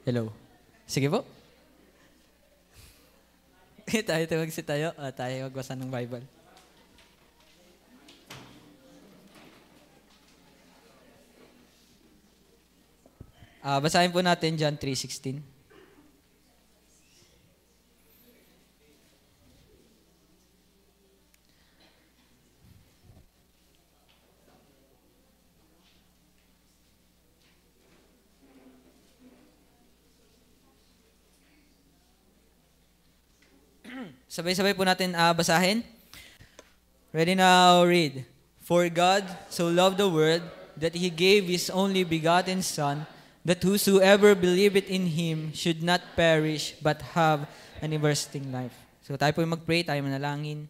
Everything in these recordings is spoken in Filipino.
Hello. Sige po. tayo magbasa ng Bible. Basahin po natin John 3:16. Sabay-sabay po natin basahin. Ready now, read. For God so loved the world that He gave His only begotten Son, that whosoever believeth in Him should not perish but have an everlasting life. So tayo po mag-pray, tayo manalangin.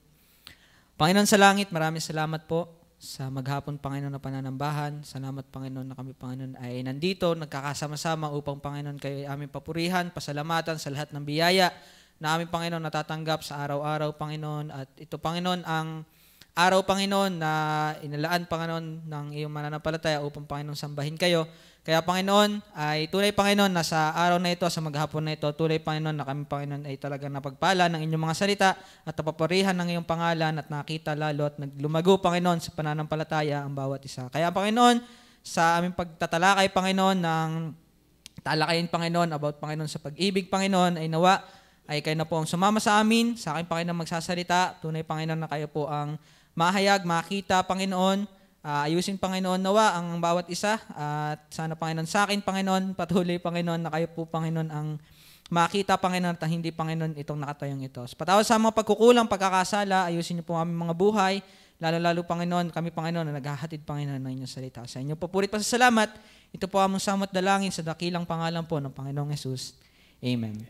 Panginoon sa langit, maraming salamat po sa maghapon, Panginoon, na pananambahan. Salamat, Panginoon, na kami, Panginoon, ay nandito, nagkakasama-sama upang, Panginoon, kayo ay aming papurihan, pasalamatan sa lahat ng biyaya na aming, Panginoon, natatanggap sa araw-araw, Panginoon. At ito, Panginoon, ang araw, Panginoon, na inalaan, Panginoon, ng iyong mananampalataya upang, Panginoon, sambahin kayo. Kaya, Panginoon, ay tunay, Panginoon, na sa araw na ito, sa maghapon na ito, tunay, Panginoon, na kami, Panginoon, ay talagang napagpala ng inyong mga salita at napaparihan ng iyong pangalan at nakita lalo at naglumago, Panginoon, sa pananampalataya ang bawat isa. Kaya, Panginoon, sa aming pagtatalakay, Panginoon, ng talakayin, Panginoon, about, Panginoon, sa pag-ibig, Panginoon, ay nawa, ay kayo na po ang sumama sa amin, sa akin, Panginoon, magsasalita. Tunay, Panginoon, na kayo po ang mahayag, makita, Panginoon. Ayusin, Panginoon, nawa ang bawat isa. At sana, Panginoon, sa akin, Panginoon, patuloy, Panginoon, na kayo po, Panginoon, ang makita, Panginoon, at hindi, Panginoon, itong nakatayong ito. So, patawad sa mga pagkukulang, pagkakasala, ayusin niyo po aming mga buhay. Lalo-lalo, Panginoon, kami, Panginoon, na naghahatid, Panginoon, ng inyong salita. Sa inyo po, purit pa sa salamat. Ito po among samot dalangin sa dakilang pangalan po ng Panginoong Hesus. Amen.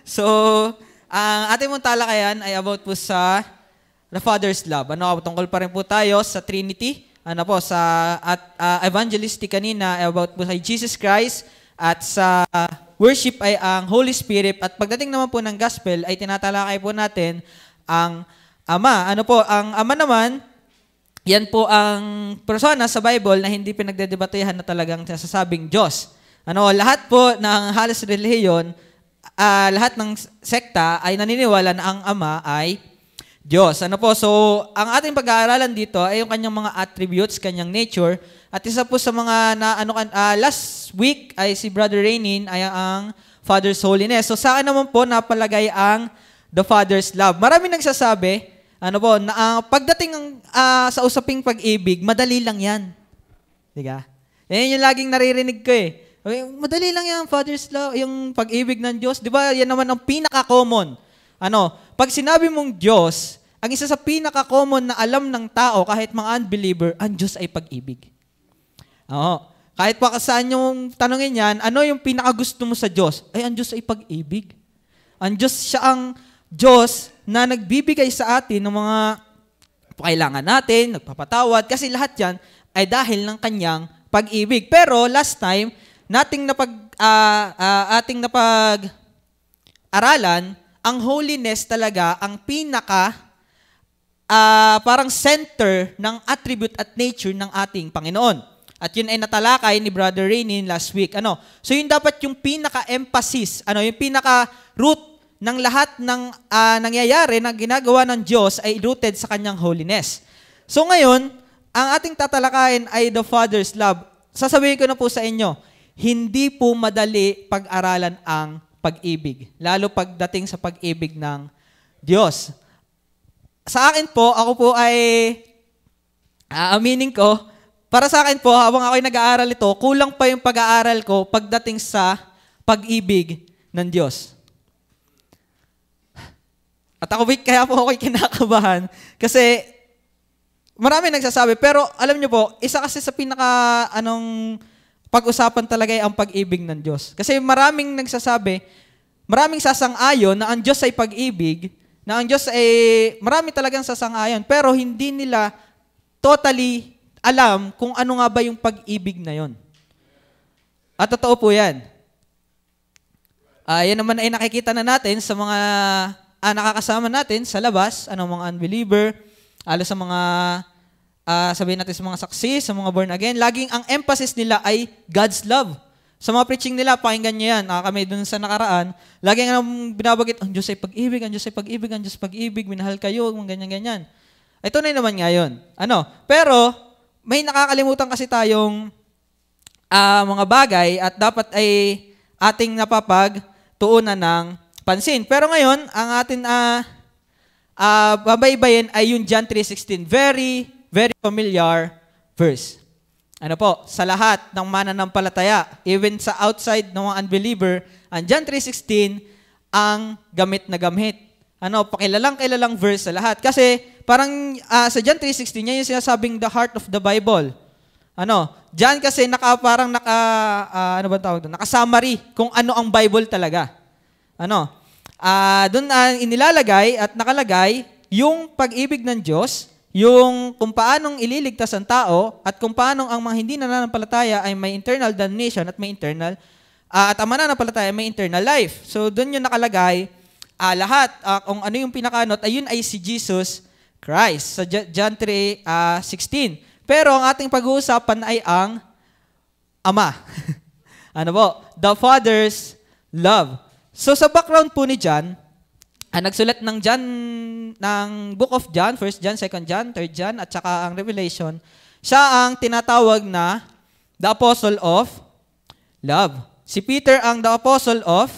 So, ang ating mong talakayan ay about po sa the Father's love. Tungkol pa rin po tayo sa Trinity. Sa evangelistic kanina about po kay Jesus Christ at sa worship ay ang Holy Spirit. At pagdating naman po ng gospel ay tinatalakay po natin ang Ama. Ang Ama naman, yan po ang persona sa Bible na hindi pinagdedebatehan na talagang sasabing Diyos. Lahat po ng halos relihiyon, lahat ng sekta ay naniniwala na ang Ama ay Diyos. So ang ating pag-aaralan dito ay yung kanyang mga attributes, kanyang nature. At isa po sa mga last week ay si Brother Rainin ay ang Father's holiness. So sa akin naman po napalagay ang the Father's love. Marami nagsasabi, na pagdating sa usaping pag-ibig, madali lang yan. Diga? Yan yung laging naririnig ko eh. Madali lang yan, Father's love, yung pag-ibig ng Diyos. Di ba, yan naman ang pinaka-common. Pag sinabi mong Diyos, ang isa sa pinaka-common na alam ng tao, kahit mga unbeliever, ang Diyos ay pag-ibig. Kahit pa saan yung tanongin yan, ano yung pinaka-gusto mo sa Diyos? Ay, ang Diyos ay pag-ibig. Ang Diyos, siya ang Diyos na nagbibigay sa atin ng mga kailangan natin, nagpapatawad, kasi lahat yan ay dahil ng kanyang pag-ibig. Pero last time, ating napag-aralan, ang holiness talaga ang pinaka parang center ng attribute at nature ng ating Panginoon. At yun ay natalakay ni Brother Rainin last week. So yun dapat yung pinaka-emphasis, yung pinaka-root ng lahat ng nangyayari na ginagawa ng Diyos ay rooted sa kanyang holiness. So ngayon, ang ating tatalakayin ay the Father's love. Sasabihin ko na po sa inyo, hindi po madali pag-aralan ang pag-ibig, lalo pagdating sa pag-ibig ng Diyos. Sa akin po, ako po ay aminin ko, para sa akin po, habang ako'y nag-aaral ito, kulang pa yung pag-aaral ko pagdating sa pag-ibig ng Diyos. At kaya po ako'y kinakabahan kasi marami nagsasabi, pero alam niyo po, isa kasi sa pag-usapan talaga ay ang pag-ibig ng Diyos. Kasi maraming nagsasabi, maraming sasang-ayon na ang Diyos ay pag-ibig, na ang Diyos ay, marami talagang sasang-ayon, pero hindi nila totally alam kung ano nga ba yung pag-ibig na yon. At totoo po yan. Yan naman ay nakikita na natin sa mga nakakasama natin sa labas, mga unbeliever, sa mga sabihin natin sa mga saksi, sa mga born again, laging ang emphasis nila ay God's love. Sa mga preaching nila, pakinggan nyo yan. Kami dun sa nakaraan, laging ang binabagit, ang Diyos ay pag-ibig, ang Diyos ay pag-ibig, ang Diyos ay pag-ibig, minahal kayo, mga ganyan-ganyan. Ito na naman nga yun. Pero, may nakakalimutan kasi tayong mga bagay at dapat ay ating napapagtuunan ng pansin. Pero ngayon, ang atin babaybayin ay yung John 3:16. Very, very familiar verse. Sa lahat ng mananampalataya, even sa outside ng mga unbeliever, ang John 3:16 ang gamit na gamit. Pakilalang verse sa lahat. Kasi parang sa John 3:16, yan yung sinasabing the heart of the Bible. Diyan kasi naka-summary kung ano ang Bible talaga. Doon inilalagay at nakalagay yung pag-ibig ng Diyos, yung kung paanong ililigtas ang tao at kung paanong ang mga hindi nananampalataya ay may eternal damnation at may eternal at ang mananampalataya ay may eternal life. So doon yung nakalagay lahat kung ano yung pinakanot ayun ay si Jesus Christ sa John 3:16. Pero ang ating pag-uusapan ay ang Ama. The Father's love. So sa background po ni John, nagsulat ng John, ng Book of John, 1 John, 2 John, 3 John, at saka ang Revelation, siya ang tinatawag na the Apostle of Love. Si Peter ang the Apostle of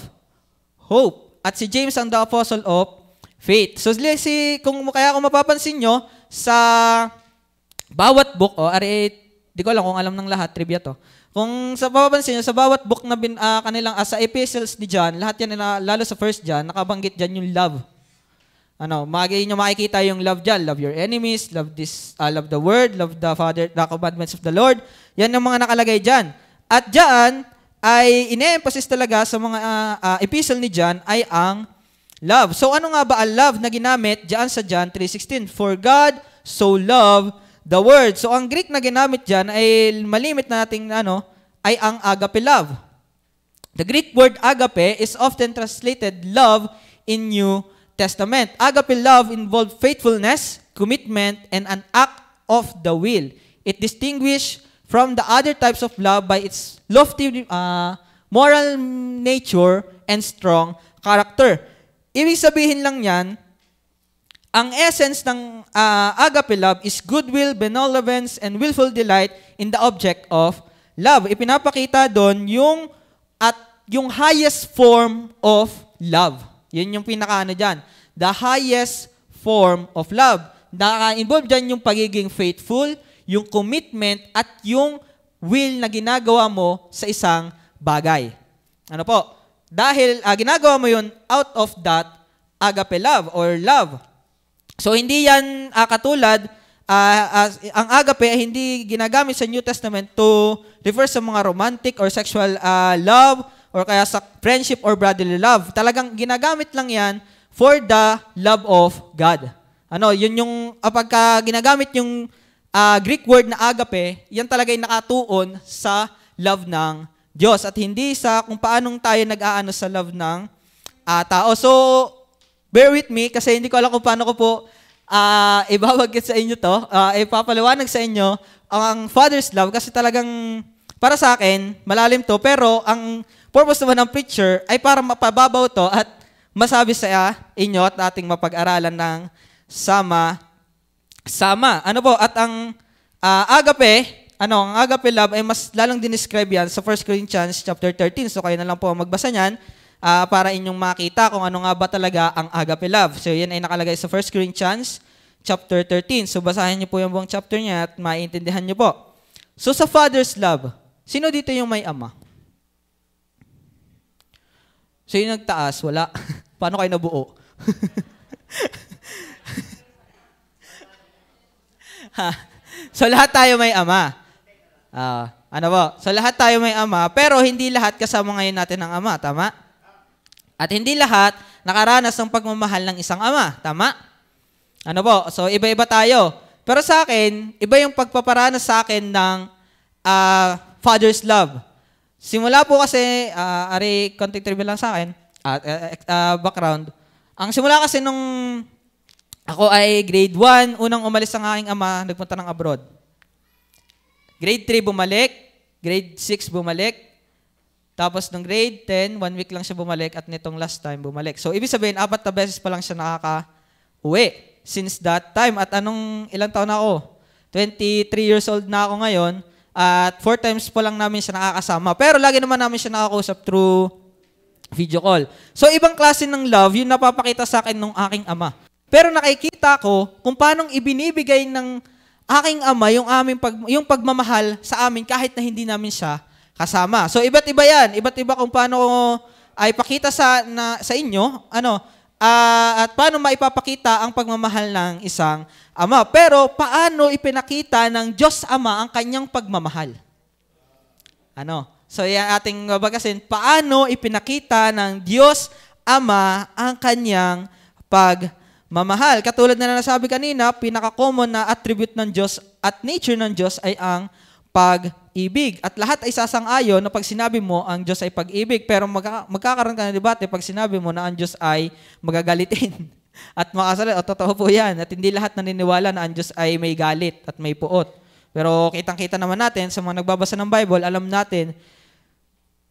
Hope. At si James ang the Apostle of Faith. So kung mapapansin nyo, sa bawat book, di ko alam kung alam ng lahat, trivia to. Kung sa mapapansin nyo, sa bawat book na kanilang, sa epistles ni John, lahat yan, lalo sa 1 John, nakabanggit dyan yung love. Nyo makikita yung love dyan. Love your enemies, love the word, love the Father, the commandments of the Lord. Yan ang mga nakalagay dyan. At dyan, ay ine-emphasize talaga sa mga epistle ni John ay ang love. So ano nga ba ang love na ginamit dyan sa John 3:16? For God so loved the world. So ang Greek na ginamit dyan ay malimit na nating ay ang agape love. The Greek word agape is often translated love in New Testament. Agape love involved faithfulness, commitment, and an act of the will. It distinguished from the other types of love by its lofty moral nature and strong character. Ibig sabihin lang yan, ang essence ng agape love is goodwill, benevolence, and willful delight in the object of love. Ipinapakita doon yung highest form of love. Yun yung pinakaano dyan. The highest form of love. Naka-involve dyan yung pagiging faithful, yung commitment, at yung will na ginagawa mo sa isang bagay. Dahil ginagawa mo yun out of that agape love or love. So hindi yan katulad, ang agape ay hindi ginagamit sa New Testament to refer sa mga romantic or sexual love or kaya sa friendship or brotherly love. Talagang ginagamit lang yan for the love of God. Yun yung pagka ginagamit yung Greek word na agape, yan talaga yung nakatuon sa love ng Diyos at hindi sa kung paanong tayo nag-aano sa love ng tao. So, bear with me kasi hindi ko alam kung paano ko po ibabagit sa inyo to, ipapaliwanag sa inyo ang Father's love kasi talagang para sa akin, malalim to, pero ang purpose naman ng preacher ay para mapababaw to at masabi sa inyo at ating mapag-aralan ng sama. At ang agape, ang agape love ay mas lalang dinescribe yan sa 1 Corinthians chapter 13. So kayo na lang po magbasa niyan para inyong makita kung ano nga ba talaga ang agape love. So yan ay nakalagay sa 1 Corinthians chapter 13. So basahin niyo po yung buong chapter niya at maintindihan niyo po. So sa Father's love, sino dito yung may ama? So yung nagtaas, wala. Paano kayo nabuo? So lahat tayo may ama. So lahat tayo may ama, pero hindi lahat kasama ngayon natin ng ama, tama? At hindi lahat nakaranas ng pagmamahal ng isang ama, tama? So iba-iba tayo. Pero sa akin, iba yung pagpaparanas sa akin ng Father's love. Simula po kasi, konting trivia lang sa akin, background. Ang simula kasi nung Ako ay grade 1, unang umalis ang aking ama, nagpunta ng abroad. Grade 3 bumalik, grade 6 bumalik, tapos nung grade 10, 1 week lang siya bumalik at nitong last time bumalik. So ibig sabihin, 4 na beses pa lang siya nakaka-uwi since that time. At ilang taon na ako? 23 years old na ako ngayon at 4 times pa lang namin siya nakakasama. Pero lagi naman namin siya nakakausap through video call. So ibang klase ng love, yun napapakita sa akin ng aking ama. Pero nakikita ko kung paano ibinibigay ng aking ama yung pagmamahal sa amin kahit na hindi namin siya kasama. So iba't iba yan. Iba't iba kung paano ay pakita sa inyo, at paano maipapakita ang pagmamahal ng isang ama. Pero paano ipinakita ng Diyos Ama ang kanyang pagmamahal? So yan ating babagasin. Paano ipinakita ng Diyos Ama ang kanyang pagmamahal? Katulad na nasabi kanina, pinaka-common na attribute ng Diyos at nature ng Diyos ay ang pag-ibig. At lahat ay sasang-ayon na pag sinabi mo ang Diyos ay pag-ibig, pero magkakaroon ka ng debate pag sinabi mo na ang Diyos ay magagalitin. At makasalit, totoo po yan. At hindi lahat naniniwala na ang Diyos ay may galit at may puot. Pero kitang-kita naman natin, sa mga nagbabasa ng Bible, alam natin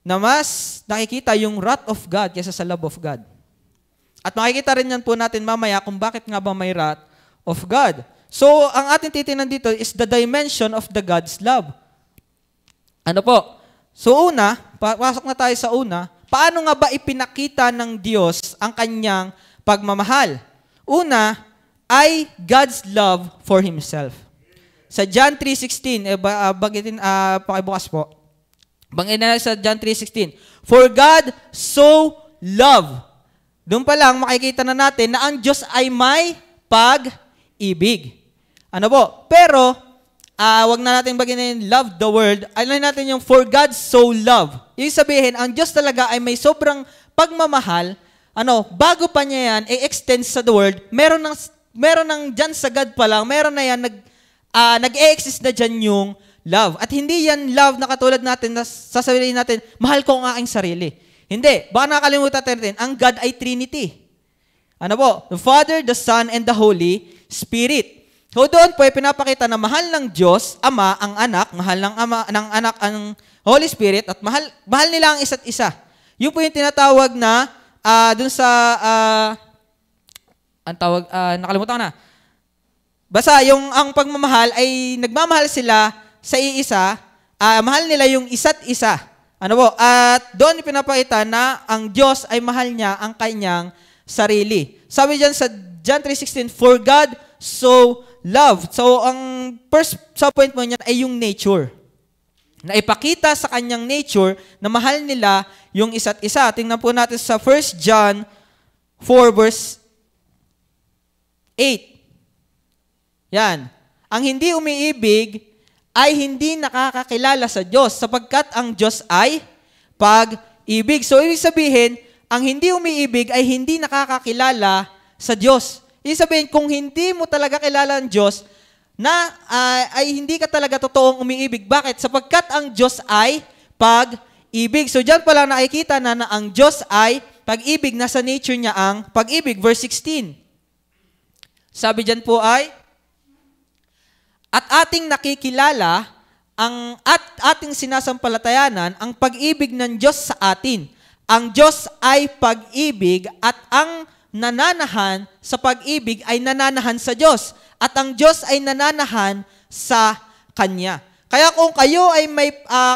na mas nakikita yung wrath of God kaysa sa love of God. At makikita rin yan po natin mamaya kung bakit nga ba may wrath of God. So, ang ating titingnan dito is the dimension of the God's love. So, pasok na tayo sa una. Paano nga ba ipinakita ng Diyos ang kanyang pagmamahal? Una ay God's love for Himself. Sa John 3:16, pakibukas po. Bangin na sa John 3:16. For God so loved. Doon pa lang makikita na natin na ang Diyos ay may pag-ibig. Pero, wag na natin baginin love the world. Ano natin yung for God so loved. Yung sabihin, ang Diyos talaga ay may sobrang pagmamahal. Bago pa niya yan, i-extend sa the world, meron ng dyan sa God pa lang, meron na yan, nag-e-exist na dyan yung love. At hindi yan love na katulad natin, na sasabihin natin, mahal ko ang aking sarili. Hindi. Baka nakalimutan natin, ang God ay Trinity. The Father, the Son, and the Holy Spirit. So doon po ay pinapakita na mahal ng Diyos, Ama, ang anak, mahal ng anak ang Holy Spirit, at mahal nila ang isa't isa. Yun po yung tinatawag na, dun sa, nakalimutan ko na. Basta, ang pagmamahal ay nagmamahal sila sa iisa, mahal nila yung isa't isa. At doon pinapakita na ang Diyos ay mahal niya ang kanyang sarili. Sabi diyan sa John 3:16, for God so loved. So, ang first point mo niyan ay yung nature. Na ipakita sa kanyang nature na mahal nila yung isa't isa. Tingnan po natin sa 1 John 4 verse 8. Yan. Ang hindi umiibig ay hindi nakakakilala sa Diyos sapagkat ang Diyos ay pag-ibig. So, ibig sabihin, ang hindi umiibig ay hindi nakakakilala sa Diyos. Ibig sabihin, kung hindi mo talaga kilala ang Diyos, ay hindi ka talaga totoong umiibig. Bakit? Sapagkat ang Diyos ay pag-ibig. So, dyan pala nakikita na ang Diyos ay pag-ibig. Nasa nature niya ang pag-ibig. Verse 16. Sabi dyan po ay, at ating nakikilala at ating sinasampalatayanan ang pag-ibig ng Diyos sa atin. Ang Diyos ay pag-ibig at ang nananahan sa pag-ibig ay nananahan sa Diyos. At ang Diyos ay nananahan sa Kanya. Kaya kung kayo ay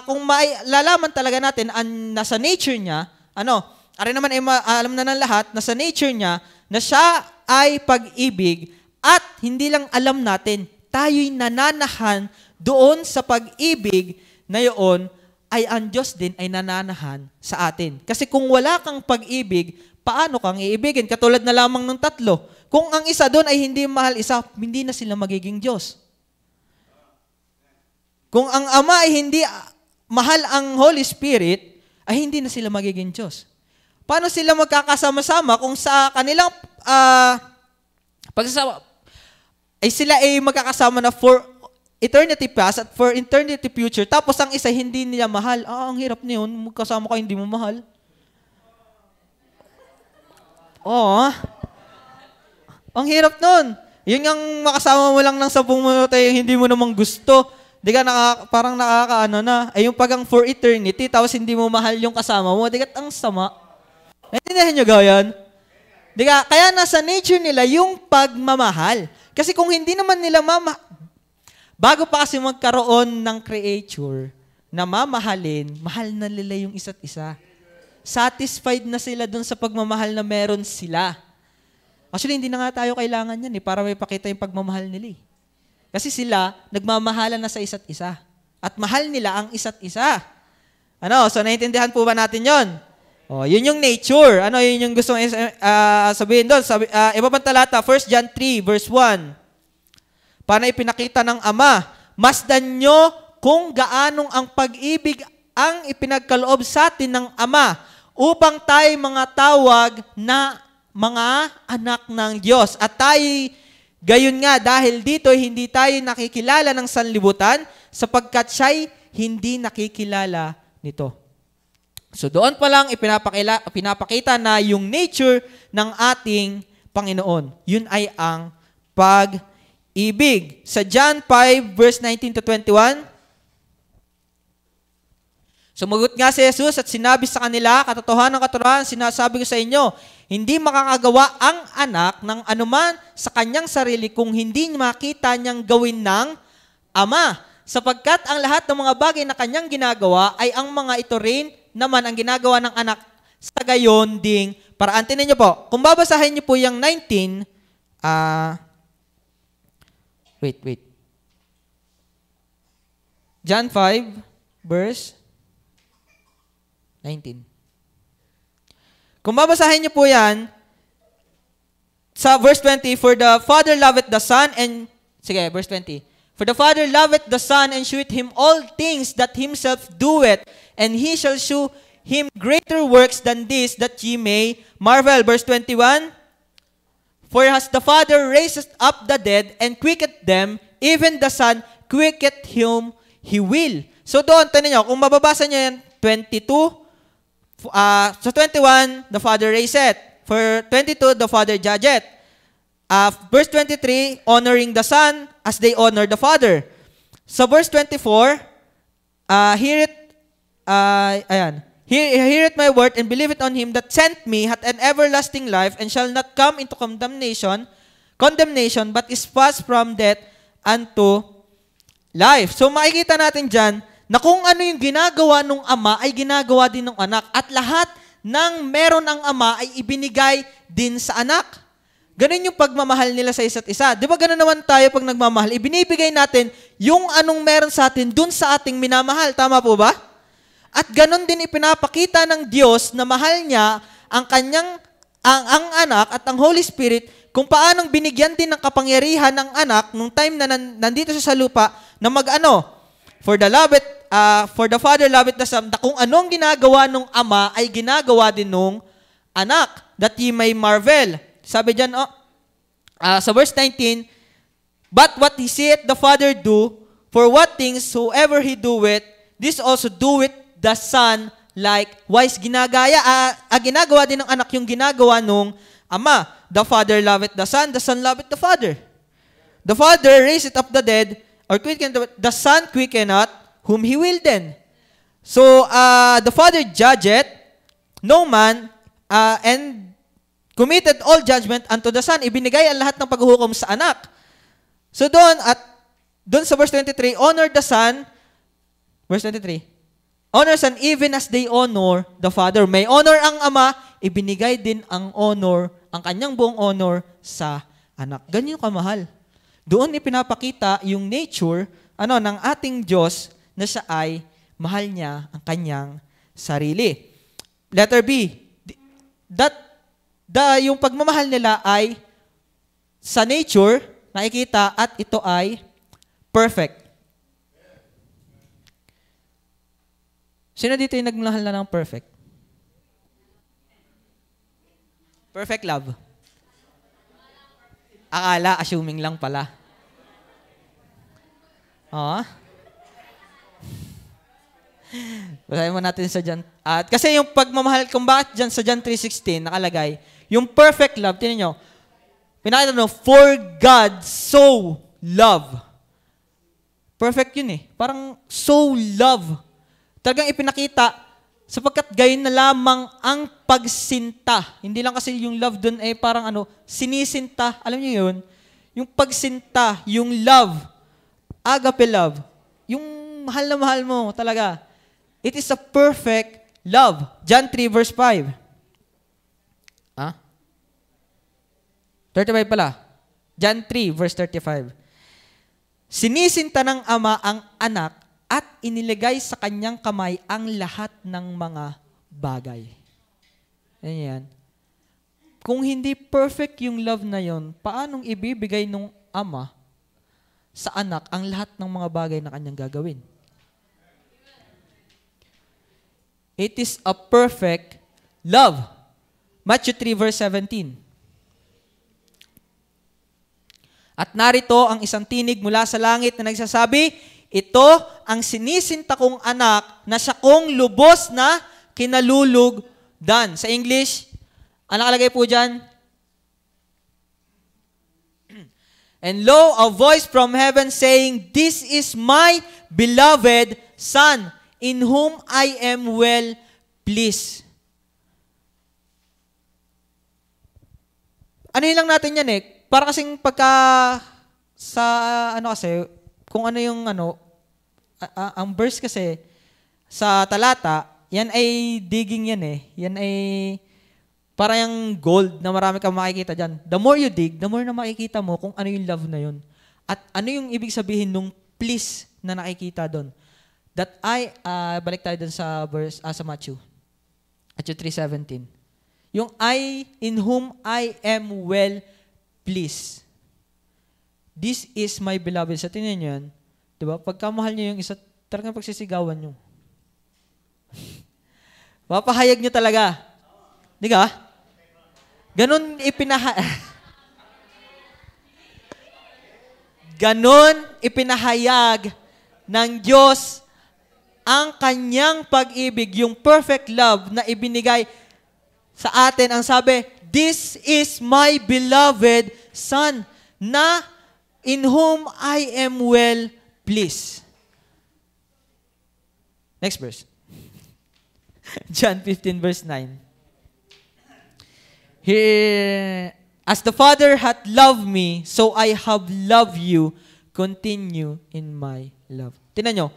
kung lalaman talaga natin ang nasa nature niya, naman ay alam na ng lahat, nasa nature niya, na siya ay pag-ibig at hindi lang alam natin, tayo'y nananahan doon sa pag-ibig na yun, ay ang Diyos din ay nananahan sa atin. Kasi kung wala kang pag-ibig, paano kang iibigin? Katulad na lamang ng tatlo. Kung ang isa doon ay hindi mahal isa, hindi na sila magiging Diyos. Kung ang Ama ay hindi mahal ang Holy Spirit, ay hindi na sila magiging Diyos. Paano sila magkakasama-sama kung sa kanilang pagsasama ay sila ay magkakasama na for eternity past at for eternity future, tapos ang isa hindi niya mahal. Ang hirap niyon, magkasama ka hindi mo mahal. Ang hirap nun. Yun yung makasama mo lang ng 10 minuto yung hindi mo namang gusto. Di ka parang nakakaano na. Ay yung pagang for eternity, tapos hindi mo mahal yung kasama mo. Di ka ang sama. Naintindihan nyo gayon? Di ka, kaya nasa nature nila yung pagmamahal. Kasi kung hindi naman nila bago pa kasi magkaroon ng creature na mamahalin, mahal na nila yung isa't isa. Satisfied na sila dun sa pagmamahal na meron sila. Actually, hindi na nga tayo kailangan yan para may pakita yung pagmamahal nila. Kasi sila, nagmamahalan na sa isa't isa. At mahal nila ang isa't isa. So naiintindihan po ba natin yon? Yun yung nature. Yun yung gusto sabihin doon. Iba pang talata, 1 John 3, verse 1. Paano ipinakita ng Ama? Masdan nyo kung gaanong ang pag-ibig ang ipinagkaloob sa atin ng Ama upang tayo mga tawag na mga anak ng Diyos. At tayo, gayon nga, dahil dito hindi tayo nakikilala ng sanlibutan sapagkat siya'y hindi nakikilala nito. So doon pa lang ipinapakita na yung nature ng ating Panginoon. Yun ay ang pag-ibig. Sa John 5, verse 19 to 21, sumagot nga si Jesus at sinabi sa kanila, katotohanan, sinasabi ko sa inyo, hindi makakagawa ang anak ng anuman sa kanyang sarili kung hindi makita niyang gawin ng Ama. Sapagkat ang lahat ng mga bagay na kanyang ginagawa ay ang mga ito rin naman ang ginagawa ng anak sa gayon ding paraan. Tingnan niyo po, kung babasahin niyo po yung 19, wait. John 5, verse 19. Kung babasahin niyo po yan, sa verse 20, for the Father loveth the Son, verse 20. For the Father loveth the Son, and sheweth him all things that himself doeth, and he shall shew him greater works than this, that ye may marvel. Verse 21, for as the Father raiseth up the dead, and quicketh them, even the Son quicketh whom he will. So doon, tanin nyo, kung mababasa nyo yan, 22, so 21, the Father raiseth. For 22, the Father judgeth. Verse 23, honoring the Son as they honor the Father. So verse 24, heareth my word and believeth on him that sent me hath an everlasting life and shall not come into condemnation, but is passed from death unto life. So makikita natin dyan, na kung ano yung ginagawa ng Ama ay ginagawa din ng anak. At lahat ng meron ang Ama ay ibinigay din sa anak. Ganun yung pagmamahal nila sa isa't isa. Di ba ganun naman tayo pag nagmamahal? Ibinibigay natin yung anong meron sa atin dun sa ating minamahal. Tama po ba? At ganun din ipinapakita ng Diyos na mahal niya ang ang anak at ang Holy Spirit kung paanong binigyan din ng kapangyarihan ng anak nung time na nandito siya sa lupa na for the Father loveth the Son, na kung anong ginagawa ng Ama ay ginagawa din ng anak, that ye may marvel. Sabi dyan, sa verse 19, but what he seeth the Father do, for what things soever he doeth, this also doeth the Son likewise. Ginagawa din ng anak yung ginagawa ng Ama. The Father loveth the Son loveth the Father. The Father raiseth up the dead, or the Son quickeneth whom he will then. So, the Father judgeth no man, and committed all judgment unto the Son. Ibinigay ang lahat ng paghuhukom sa anak. So, doon sa verse 23, honor the Son, verse 23, honor Son even as they honor the Father. May honor ang Ama, ibinigay din ang honor, ang kanyang buong honor sa anak. Ganyan kamahal. Doon ipinapakita yung nature ng ating Diyos na siya ay mahal niya ang kanyang sarili. Letter B, yung pagmamahal nila ay sa nature, nakikita, at ito ay perfect. Sino dito yung nagmahal na ng perfect? Perfect love. Akala, assuming lang pala. Basahin mo natin sa John. Kasi yung pagmamahal, kung bakit dyan sa John 3:16 nakalagay, yung perfect love, tinan nyo, Pinakita no, for God so love. Perfect yun eh. Parang so love. Talagang ipinakita, sapagkat gayon na lamang ang pagsinta. Hindi lang kasi yung love dun eh parang sinisinta. Alam niyo yun? Yung pagsinta, yung love, agape love, yung mahal na mahal mo talaga. It is a perfect love. John 3 verse 5. 35 pala. John 3 verse 35. Sinisinta ng Ama ang anak at iniligay sa kanyang kamay ang lahat ng mga bagay. Yan. Kung hindi perfect yung love na yon, paanong ibibigay nung Ama sa anak ang lahat ng mga bagay na kanyang gagawin? It is a perfect love. Matthew 3 verse 17. At narito ang isang tinig mula sa langit na nagsasabi, ito ang sinisinta kong anak na siya kong lubos na kinalulugdan. Sa English, ano nakalagay po dyan? And lo, a voice from heaven saying, this is my beloved Son, in whom I am well pleased. Ano yun lang natin yan eh? Para kasing pagka sa kasi, kung ano yung ang verse kasi sa talata, yan ay digging yan eh. Yan ay para yung gold na marami kang makikita dyan. The more you dig, the more na makikita mo kung ano yung love na yun. At ano yung ibig sabihin nung please na nakikita doon. That balik tayo dun sa verse, sa Matthew 3:17. Yung in whom I am well pleased. This is my beloved. Sa tingnan nyo yan, diba? Pagkamahal nyo yung isa, talagang pagsisigawan nyo. Papahayag nyo talaga. Di ka? Ganon ipinahayag ng Diyos ang kanyang pag-ibig, yung perfect love na ibinigay sa atin. Ang sabi, this is my beloved Son, na in whom I am well pleased. Next verse. John 15 verse 9. Here, as the Father hath loved me, so I have loved you. Continue in my love. Tingnan nyo,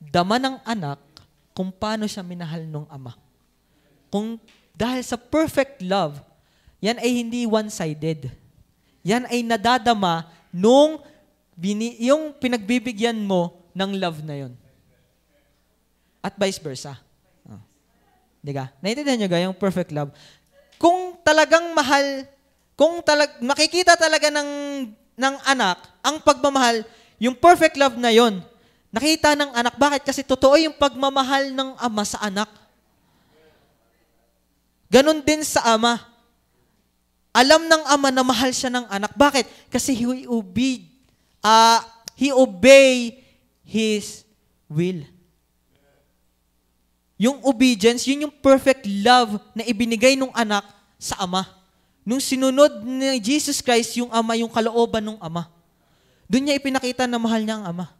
dama ng anak kung paano siya minahal ng Ama. Kung dahil sa perfect love, yan ay hindi one-sided. Yan ay nadadama nung yung pinagbibigyan mo ng love na yon. At vice versa. Diga? Naintindihan nyo ga yung perfect love? Kung talagang mahal, makikita talaga ng anak, ang pagmamahal, yung perfect love na yon, nakita ng anak. Bakit? Kasi totoo yung pagmamahal ng Ama sa anak. Ganon din sa Ama. Alam ng Ama na mahal siya ng anak. Bakit? Kasi he obey His will. Yung obedience, yun yung perfect love na ibinigay ng anak sa Ama. Nung sinunod ni Jesus Christ yung Ama, yung kalooban ng Ama. Doon niya ipinakita na mahal niya ang Ama.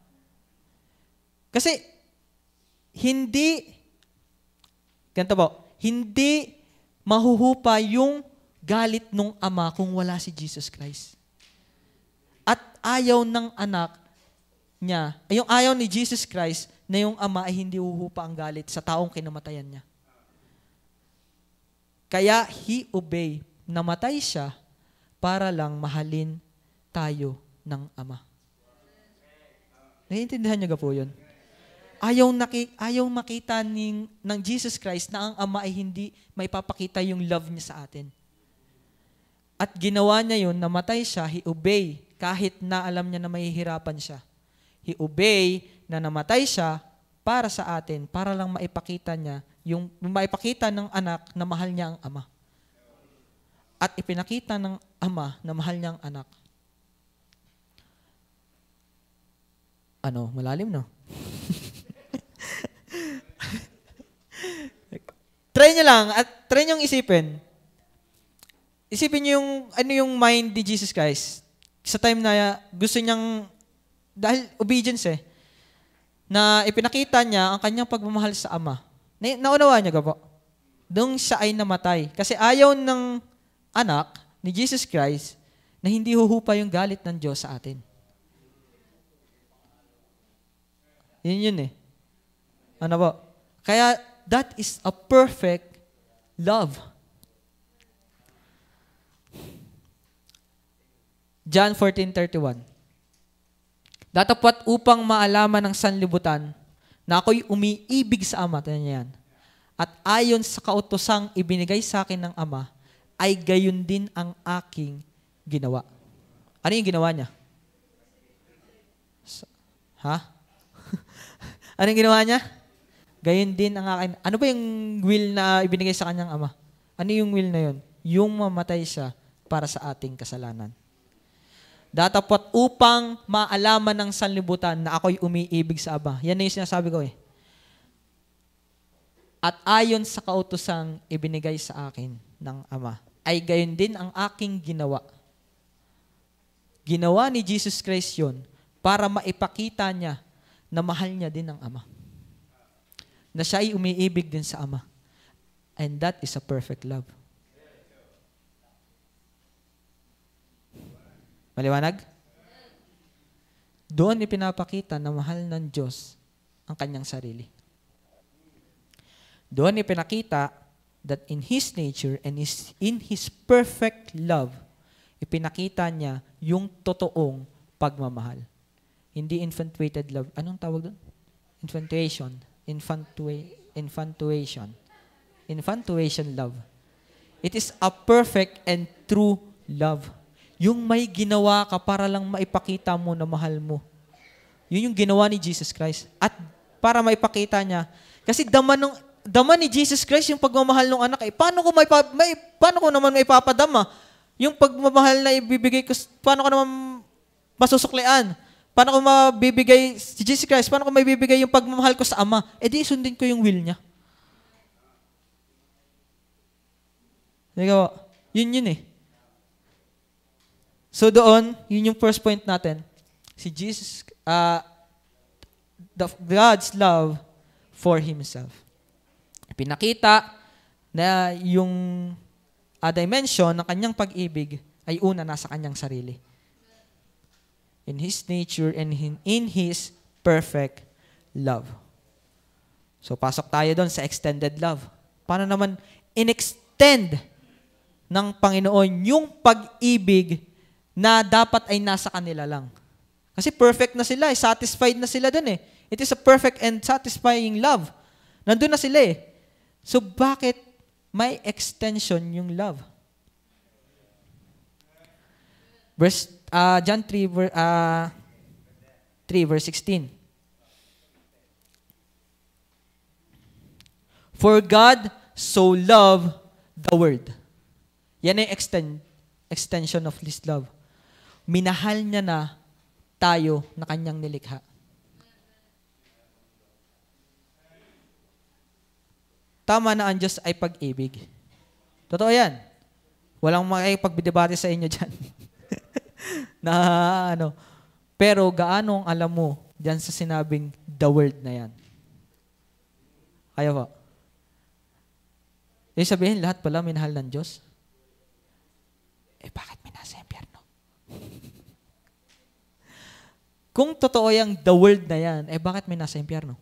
Kasi, hindi mahuhupa yung galit ng Ama kung wala si Jesus Christ. At ayaw ng anak niya, yung ayaw ni Jesus Christ na yung Ama ay hindi huhupa ang galit sa taong kinamatayan niya. Kaya He obey, namatay siya para lang mahalin tayo ng Ama. Naiintindihan niyo ga po yun? Ayaw makita ng Jesus Christ na ang Ama ay hindi maipapakita yung love niya sa atin. At ginawa niya yun, namatay siya, He obey, kahit na alam niya na mahihirapan siya. He obey na namatay siya para sa atin, para lang maipakita niya, yung maipakita ng anak na mahal niya ang Ama. At ipinakita ng Ama na mahal niya ang anak. Malalim, no? Try nyo lang at try nyo isipin. isipin niyo yung mind ni Jesus Christ. Sa time na gusto niyang, dahil obedience na ipinakita niya ang kanyang pagmamahal sa Ama. Naunawa niya po? Doon siya ay namatay. Kasi ayaw ng anak ni Jesus Christ na hindi huhupa yung galit ng Diyos sa atin. Yun Ano po? Kaya that is a perfect love. John 14:31. Datapwat upang maalaman ng sanlibutan na ako'y umiibig sa Ama. Tignan niyo yan. At ayon sa kautosang ibinigay sa akin ng Ama, ay gayon din ang aking ginawa. Ano yung ginawa niya? Ano yung ginawa niya? Gayon din ang akin. Ano ba yung will na ibinigay sa kanyang Ama? Ano yung will na yun? Yung mamatay siya para sa ating kasalanan. Datapwat upang maalaman ng sanlibutan na ako'y umiibig sa Ama. Yan na yung sinasabi ko At ayon sa kautosang ibinigay sa akin ng Ama, ay gayon din ang aking ginawa. Ginawa ni Jesus Christ yun para maipakita niya na mahal niya din ang Ama. Na siya ay umiibig din sa Ama. And that is a perfect love. Maliwanag? Doon ipinapakita na mahal ng Diyos ang kanyang sarili. Doon ipinakita that in His nature and in His perfect love, ipinakita niya yung totoong pagmamahal. Hindi infatuated love. Anong tawag doon? Infatuation. Infatuation love. It is a perfect and true love. Yung may ginawa ka para lang maipakita mo na mahal mo. Yun yung ginawa ni Jesus Christ. At para maipakita niya, kasi dama ni Jesus Christ yung pagmamahal ng anak. Paano ko naman maipapadama? Yung pagmamahal na ibibigay ko, paano ko naman masusuklian? Paano ko mabibigay si Jesus Christ? Paano ko maibibigay yung pagmamahal ko sa Ama? Eh di sundin ko yung will niya. Yun So doon, yun yung first point natin. Si Jesus, God's love for Himself. Pinakita na yung dimension ng kanyang pag-ibig ay una nasa kanyang sarili. In His nature and in His perfect love. So pasok tayo doon sa extended love. Paano naman in-extend ng Panginoon yung pag-ibig na dapat ay nasa kanila lang. Kasi perfect na sila, satisfied na sila dun It is a perfect and satisfying love. Nandun na sila So bakit may extension yung love? John 3 verse 16. For God so loved the world. Yan ay extension of His love. Minahal niya na tayo na kanyang nilikha. Tama na ang Diyos ay pag-ibig. Totoo yan. Walang makikipagdebate sa inyo dyan. Pero gaano ang alam mo dyan sa sinabing the word na yan? Kaya ba? Yung sabihin, lahat pala minahal ng Diyos? Bakit may nasa impyerno? Kung totoo yung the world na yan, bakit may nasa impyerno?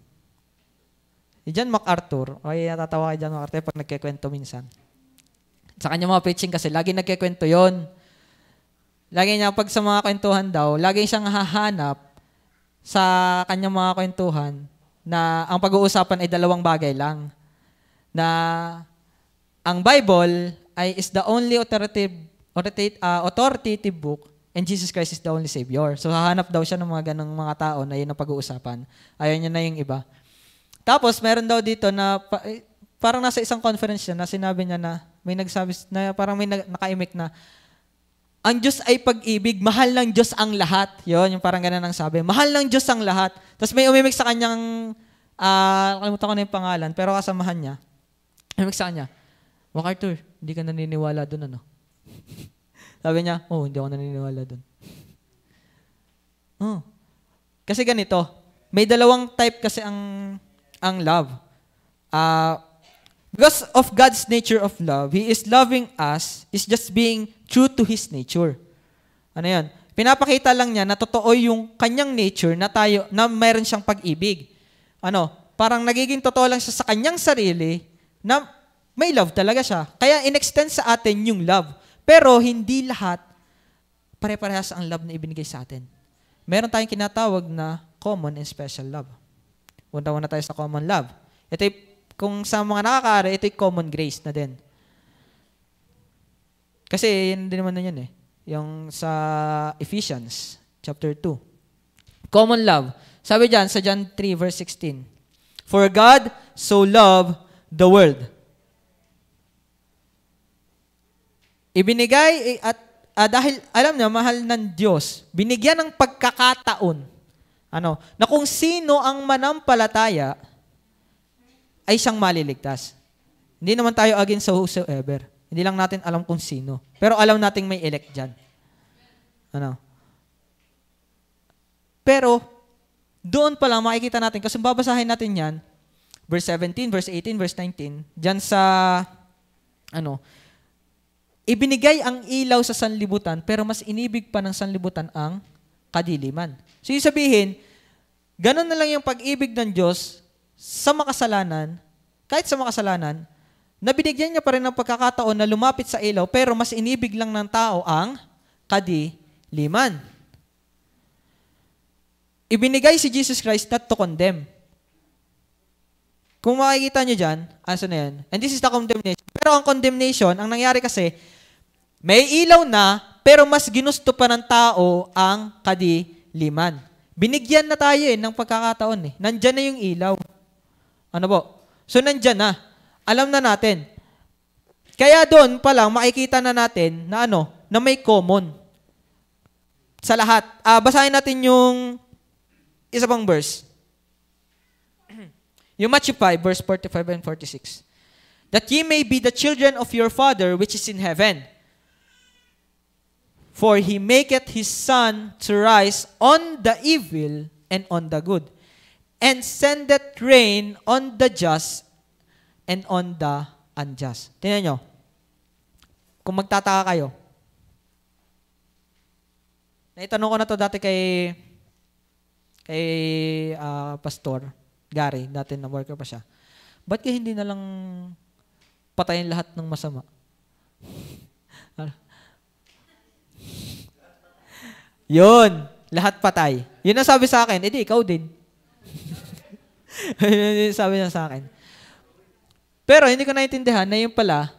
John MacArthur, natatawa kay John MacArthur pag nagkikwento minsan. Sa kanya mga preaching kasi, lagi nagkikwento yon. Lagi niya, pag sa mga kwentuhan daw, lagi siyang hahanap sa kanyang mga kwentuhan na ang pag-uusapan ay dalawang bagay lang. Na ang Bible is the only authoritative book and Jesus Christ is the only Savior. So, hahanap daw siya ng mga ganang mga tao na yun ang pag-uusapan. Ayaw niya na yung iba. Tapos, meron daw dito na parang nasa isang conference siya na sinabi niya na may nagsabi na parang may nakaimik na ang Diyos ay pag-ibig, mahal ng Diyos ang lahat. Yun, yung parang ganun ang sabi. Mahal ng Diyos ang lahat. Tapos may umimik sa kanyang, kalimutan ko na yung pangalan, pero kasamahan niya. Umimik sa kanya, MacArthur, hindi ka naniniwala doon, Sabi niya, hindi ako naniniwala dun. Kasi ganito, may dalawang type kasi ang love. Because of God's nature of love, He is loving us, is just being true to His nature. Ano yan? Pinapakita lang niya na totoo yung kanyang nature na mayroon siyang pag-ibig. Parang nagiging totoo lang siya sa kanyang sarili na may love talaga siya. Kaya in-extend sa atin yung love. Pero hindi lahat pare-parehas ang love na ibinigay sa atin. Meron tayong kinatawag na common and special love. Punta-una tayo sa common love. Ito kung sa mga nakakaari, ito yung common grace na din. Kasi yun din naman na yun yung sa Ephesians chapter 2. Common love. Sabi dyan sa John 3 verse 16. For God so loved the world. Ibinigay at dahil alam niya mahal ng Diyos, binigyan ng pagkakataon na kung sino ang manampalataya ay siyang maliligtas. Hindi naman tayo against sa whosoever. Hindi lang natin alam kung sino. Pero alam nating may elect dyan. Pero, doon pa lang makikita natin, kasi babasahin natin yan, verse 17, verse 18, verse 19, dyan sa, ibinigay ang ilaw sa sanlibutan, pero mas inibig pa ng sanlibutan ang kadiliman. So, yung sabihin, ganun na lang yung pag-ibig ng Diyos sa makasalanan, kahit sa makasalanan, na binigyan niya pa rin ng pagkakataon na lumapit sa ilaw, pero mas inibig lang ng tao ang kadiliman. Ibinigay si Jesus Christ not to condemn. Kung makikita niyo dyan, aso na yan? And this is the condemnation. Pero ang condemnation, ang nangyari kasi, may ilaw na, pero mas ginusto pa ng tao ang kadiliman. Binigyan na tayo ng pagkakataon. Nandyan na yung ilaw. So, nandyan na. Alam na natin. Kaya doon pa lang, makikita na natin na na may common sa lahat. Basahin natin yung isa pang verse. Yung Matthew 5, verse 45 and 46. That ye may be the children of your Father which is in heaven. For He maketh His sun to rise on the evil and on the good, and sendeth rain on the just and on the unjust. Tingnan nyo. Kung magtataka kayo. Naitanong ko na to dati kay Pastor Gary, dati na worker pa siya. Ba't kaya hindi na lang patayin lahat ng masama? Yun, lahat patay. Yun ang sabi sa akin, edi ikaw din. Yun sabi niya sa akin. Pero hindi ko naintindihan na yun pala,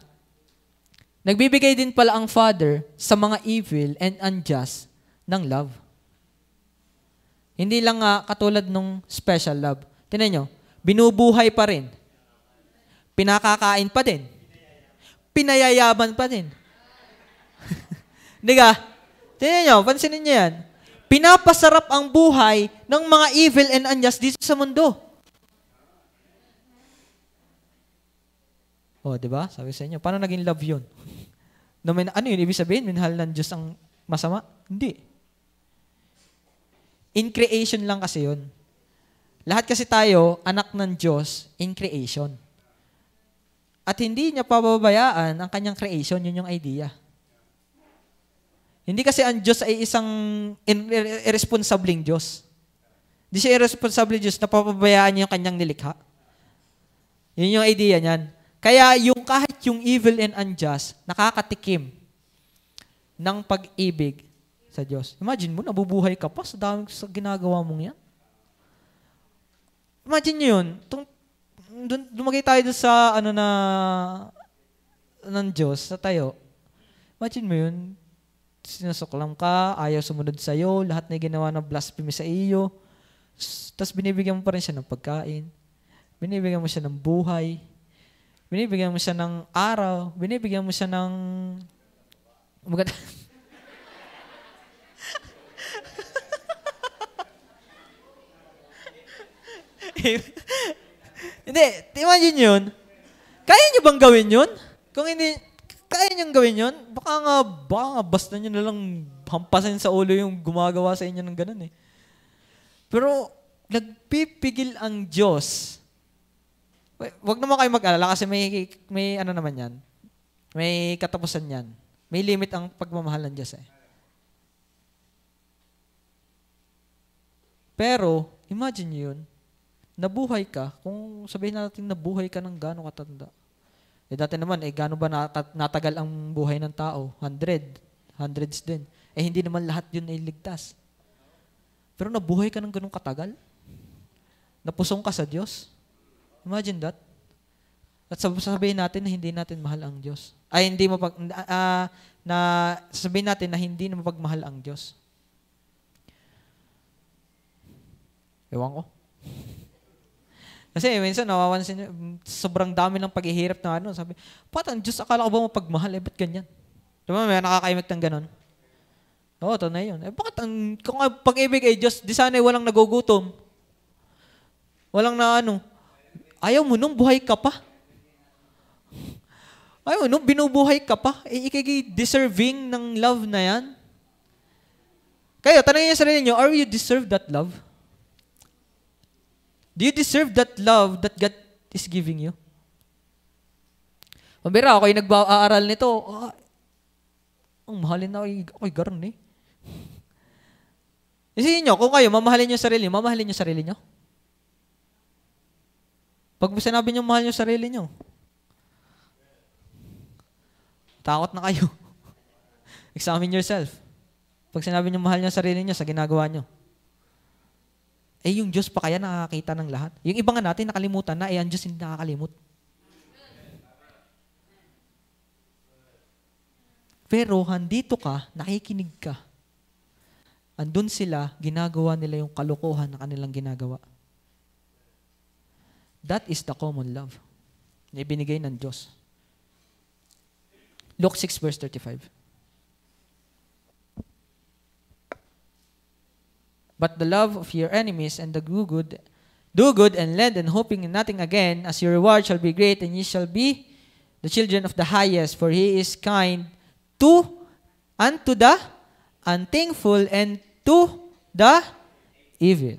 nagbibigay din pala ang Father sa mga evil and unjust ng love. Hindi lang katulad nung special love. Tingnan nyo, binubuhay pa rin. Pinakakain pa din. Pinayayaman pa din. Hindi ka? Tingnan nyo, pansinin nyo yan. Pinapasarap ang buhay ng mga evil and unjust dito sa mundo. Di ba? Sabi sa inyo, paano naging love yun? Ano yun? Ibig sabihin, minahal ng Diyos ang masama? Hindi. In creation lang kasi yun. Lahat kasi tayo, anak ng Diyos in creation. At hindi niya pababayaan ang kanyang creation, yun yung idea. Hindi kasi ang Diyos ay isang irresponsibleng Diyos. Hindi siya irresponsible Diyos na papabayaan niya yung kanyang nilikha. Yun yung idea niyan. Kaya kahit yung evil and unjust, nakakatikim ng pag-ibig sa Diyos. Imagine mo, nabubuhay ka pa sa daming sa ginagawa mong yan. Imagine nyo yun. Dumagay tayo doon sa ng Diyos, sa tayo. Imagine mo yun, sinasuklam ka, ayaw sumunod sa'yo, lahat na ginawa ng blasphemy sa iyo, tapos binibigyan mo pa rin siya ng pagkain, binibigyan mo siya ng buhay, binibigyan mo siya ng araw, binibigyan mo siya ng Hindi, imagine yun. Kaya nyo bang gawin yun? Kung hindi, kaya niyang gawin yun, baka nga basta niyo na lang hampasin sa ulo yung gumagawa sa inyo ng ganun eh. Pero, nagpipigil ang Diyos. Wag naman kayo mag-alala kasi may ano naman yan. May katapusan yan. May limit ang pagmamahal ng Diyos eh. Pero, imagine yun, nabuhay ka, kung sabihin natin nabuhay ka ng gano'ng katanda. Eh dati naman, gano'n ba natagal ang buhay ng tao? Hundreds din. Eh hindi naman lahat yun ay ligtas. Pero nabuhay ka ng gano'ng katagal? Napusong ka sa Diyos? Imagine that. At sabihin natin na hindi natin mahal ang Diyos. Ay, sabihin natin na hindi na mapagmahal ang Diyos. Ewan ko. Kasi minsan nawawansin, sobrang dami ng paghihirap na ano. Sabi, ang Diyos, akala ko ba mapagmahal? Ba't ganyan? Diba, may nakakaimik ng ganon. Oo, ito na yun. Bakit kung pag-ibig ay Diyos, di sana walang nagugutom. Walang na ano. Ayaw mo nung buhay ka pa. Ayaw mo nung binubuhay ka pa. Deserving ng love na yan. Kayo, tanongin niyo sa sarili niyo, are you deserve that love? Do you deserve that love that God is giving you? Pambira, ako yung nag-aaral nito. Ang mahalin na ako'y garon eh. Isipin nyo, kung kayo, mamahalin nyo sarili nyo? Pag sinabi nyo mahal nyo sarili nyo, takot na kayo. Examine yourself. Pag sinabi nyo mahal nyo sarili nyo sa ginagawa nyo, yung Diyos pa kaya nakakita ng lahat. Yung iba nga natin nakalimutan na, ang Diyos hindi nakakalimut. Pero handito ka, nakikinig ka. Andun sila, ginagawa nila yung kalokohan na kanilang ginagawa. That is the common love na ibinigay ng Diyos. Luke 6 verse 35. But the love of your enemies and do good and lend and hoping in nothing again, as your reward shall be great, and ye shall be the children of the highest, for He is kind unto the unthankful and to the evil.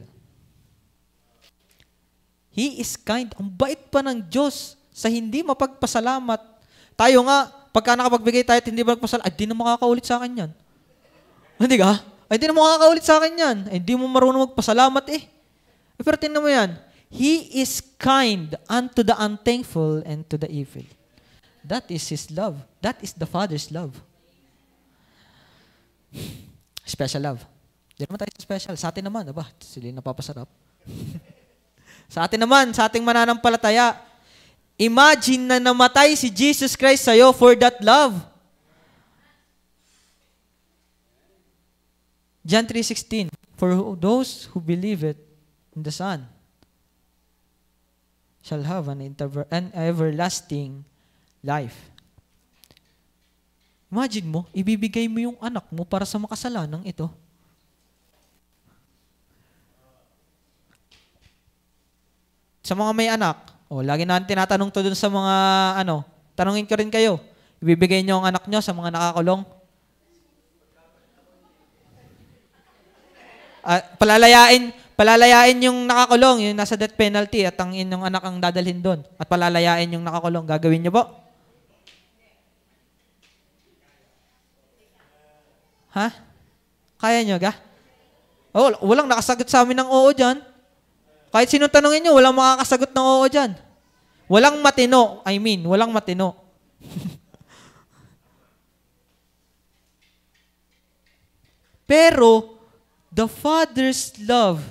He is kind. Ang bait pa ng Diyos sa hindi mapagpasalamat. Tayo nga, pagka nakapagbigay tayo at hindi mapagpasalamat, di na makakaulit sa akin yan. Hindi ka? Ay, di na makakaulit sa akin yan. Ay, di mo marunong magpasalamat eh. Pero tingnan mo yan. He is kind unto the unthankful and to the evil. That is His love. That is the Father's love. Special love. Di naman tayo special. Sa atin naman, sila napapasarap. Sa atin naman, sa ating mananampalataya, imagine na namatay si Jesus Christ sa'yo for that love. John 3:16, for those who believe it in the Son shall have an everlasting life. Imagine mo, ibibigay mo yung anak mo para sa makasalanang ito. Sa mga may anak, lagi natin tinatanong to dun sa mga, tanongin ko rin kayo, ibibigay nyo ang anak nyo sa mga nakakulong? Palalayain yung nakakulong, yung nasa death penalty, at ang inyong anak ang dadalhin doon. At palalayain yung nakakulong. Gagawin niyo po? Ha? Kaya niyo ga? Walang nakasagot sa amin ng oo dyan. Kahit sinong tanongin niyo, walang makakasagot ng oo dyan. Walang matino. Walang matino. Pero, the Father's love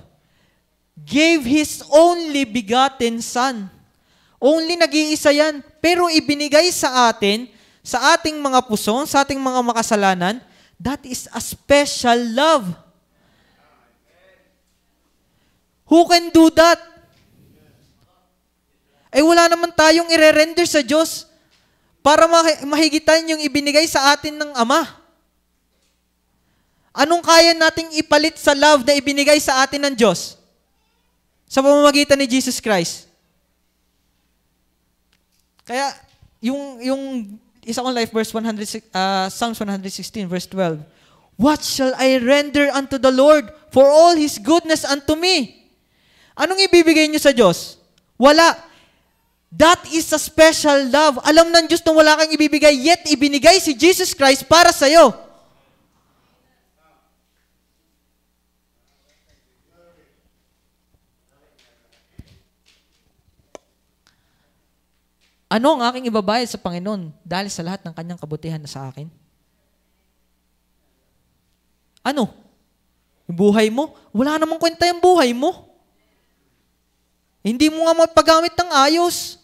gave His only begotten Son. Only nag-iisa yan. Pero ibinigay sa atin, sa ating mga puso, sa ating mga makasalanan, that is a special love. Who can do that? Wala naman tayong i-render sa Diyos para mahigitan yung ibinigay sa atin ng Ama. Anong kaya nating ipalit sa love na ibinigay sa atin ng Diyos? Sa pamamagitan ni Jesus Christ. Kaya, yung Isa kong life verse, Psalms 116, verse 12. What shall I render unto the Lord for all His goodness unto me? Anong ibibigay niyo sa Diyos? Wala. That is a special love. Alam ng Diyos na wala kang ibibigay, yet ibinigay si Jesus Christ para sa'yo. Ano ang aking ibabayad sa Panginoon dahil sa lahat ng kanyang kabutihan na sa akin? Ano? Yung buhay mo? Wala namang kwenta yung buhay mo. Hindi mo nga magpagamit ng ayos.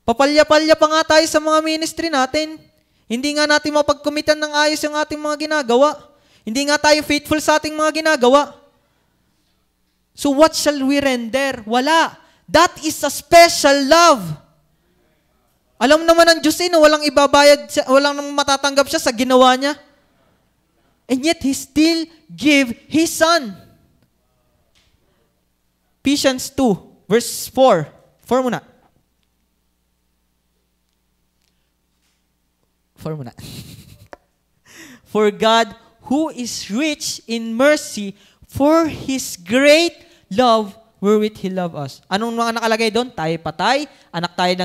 Papalya-palya pa nga tayo sa mga ministry natin. Hindi nga natin mapagkumitan ng ayos yung ating mga ginagawa. Hindi nga tayo faithful sa ating mga ginagawa. So what shall we render? Wala. That is a special love. Alam naman ng Diyos walang ibabayad, walang matatanggap siya sa ginawa niya. And yet, He still gave His Son. Ephesians 2, verse 4. 4 muna. 4 muna. For God, who is rich in mercy, for His great love wherewith He loved us. Anong mga nakalagay doon? Tayo patay, anak tayo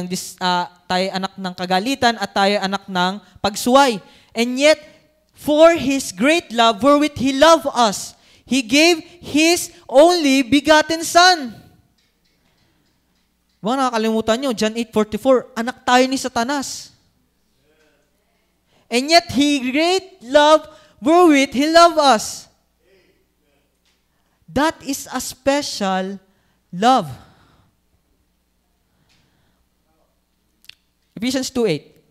anak ng kagalitan, at tayo anak ng pagsuway. And yet, for His great love wherewith He loved us, He gave His only begotten Son. Mga nakakalimutan nyo, John 8:44, anak tayo ni Satanas. And yet, He great love wherewith He loved us. That is a special love. Ephesians 2:8.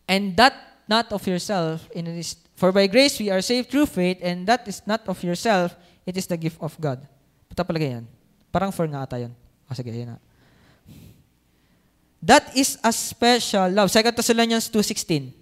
And that not of yourself, for by grace we are saved through faith, and that is not of yourself, it is the gift of God. Puta palagay yan. Parang for nga ata yun. Sige, yun na. That is a special love. 2 Thessalonians 2:16.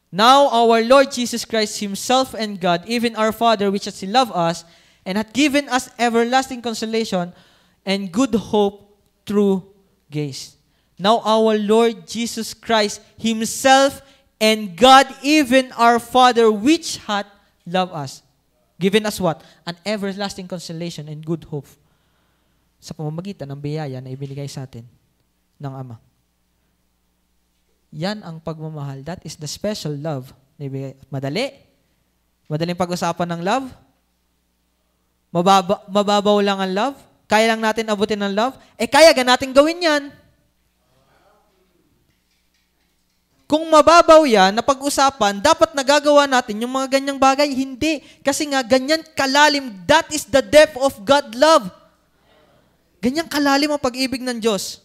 Now our Lord Jesus Christ Himself and God, even our Father, which has loved us, and hath given us everlasting consolation and good hope through grace. Now our Lord Jesus Christ Himself and God, even our Father, which hath loved us, given us what? An everlasting consolation and good hope sa pamamagitan ng biyaya na ibinigay sa atin ng Ama. Yan ang pagmamahal. That is the special love. Madali? Madaling pag-usapan ng love? Mababaw lang ang love? Kaya lang natin abutin ng love? Kaya natin gawin yan. Kung mababaw yan na pag-usapan, dapat nagagawa natin yung mga ganyang bagay. Hindi. Kasi nga, ganyan kalalim. That is the depth of God love. Ganyang kalalim ang pag-ibig ng Diyos.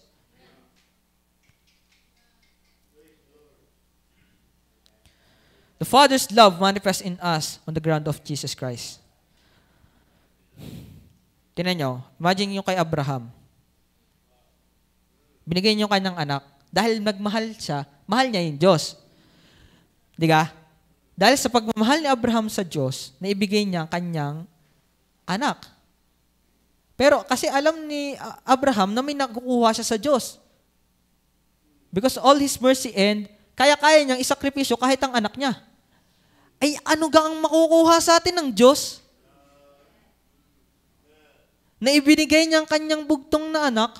The Father's love manifests in us on the ground of Jesus Christ. Tingnan nyo, imagine yung kay Abraham. Binigay niyo kanyang anak. Dahil nagmahal siya, mahal niya yung Diyos. Di ka? Dahil sa pagmamahal ni Abraham sa Diyos, naibigay niya ang kanyang anak. Pero kasi alam ni Abraham na may nakukuha siya sa Diyos. Because all His mercy and kaya-kaya niyang isakripisyo kahit ang anak niya. Ay ano ga ang makukuha sa atin ng Diyos? Na ibinigay niya ang kanyang bugtong na anak?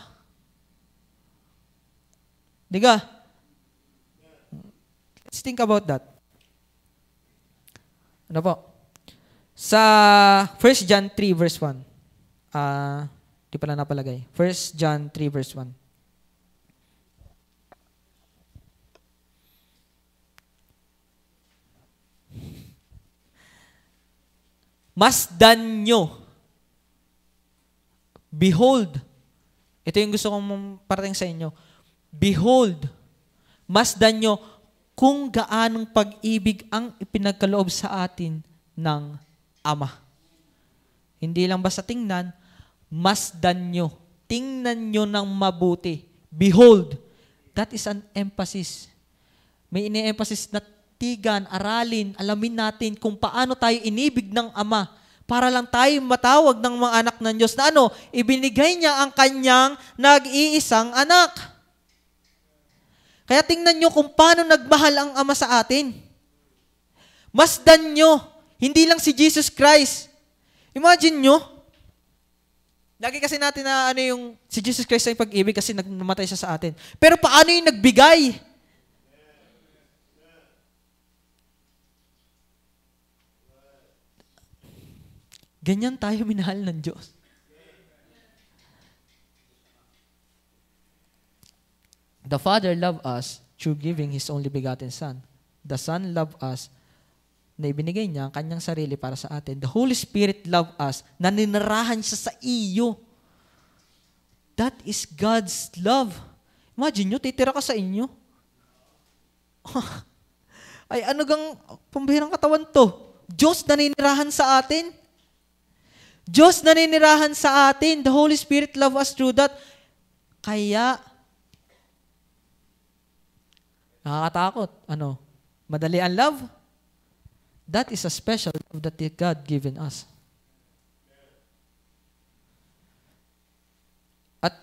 Diga? Let's think about that. Ano po? Sa 1 John 3 verse 1. Di pala napalagay. 1 John 3 verse 1. Masdan nyo. Behold. Ito yung gusto kong parating sa inyo. Behold. Masdan nyo kung gaanong pag-ibig ang ipinagkaloob sa atin ng Ama. Hindi lang basta tingnan, masdan nyo. Tingnan nyo ng mabuti. Behold. That is an emphasis. May ini-emphasis na tigan, aralin, alamin natin kung paano tayo inibig ng Ama para lang tayo matawag ng mga anak ng Diyos na ano, ibinigay niya ang kanyang nag-iisang anak. Kaya tingnan nyo kung paano nagmahal ang Ama sa atin. Masdan nyo, hindi lang si Jesus Christ. Imagine nyo, lagi kasi natin na ano yung si Jesus Christ ay pag-ibig kasi nagmamatay siya sa atin. Pero paano yung nagbigay? Ganyan tayo minahal ng Diyos. The Father loved us through giving His only begotten Son. The Son loved us na ibinigay niya ang kanyang sarili para sa atin. The Holy Spirit loved us na ninirahan siya sa iyo. That is God's love. Imagine nyo, titira ka sa inyo. Ay, ano gang pambihirang katawan to? Diyos na ninirahan sa atin. Diyos na ninirahan sa atin. The Holy Spirit loved us through that. Kaya, nakakatakot. Ano? Madali ang love? That is a special love that God given us. At